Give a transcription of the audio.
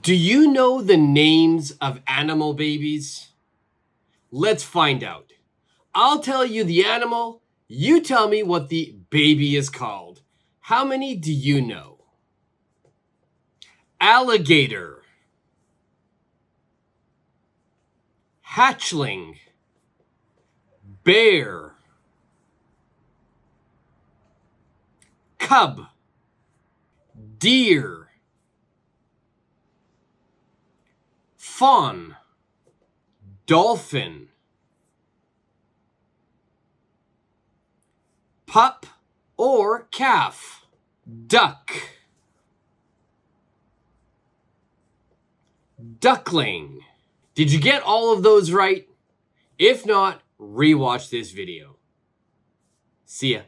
Do you know the names of animal babies? Let's find out. I'll tell you the animal, you tell me what the baby is called. How many do you know? Alligator, hatchling, bear, cub, deer, fawn, dolphin, pup or calf, duck, duckling. Did you get all of those right? If not, rewatch this video. See ya.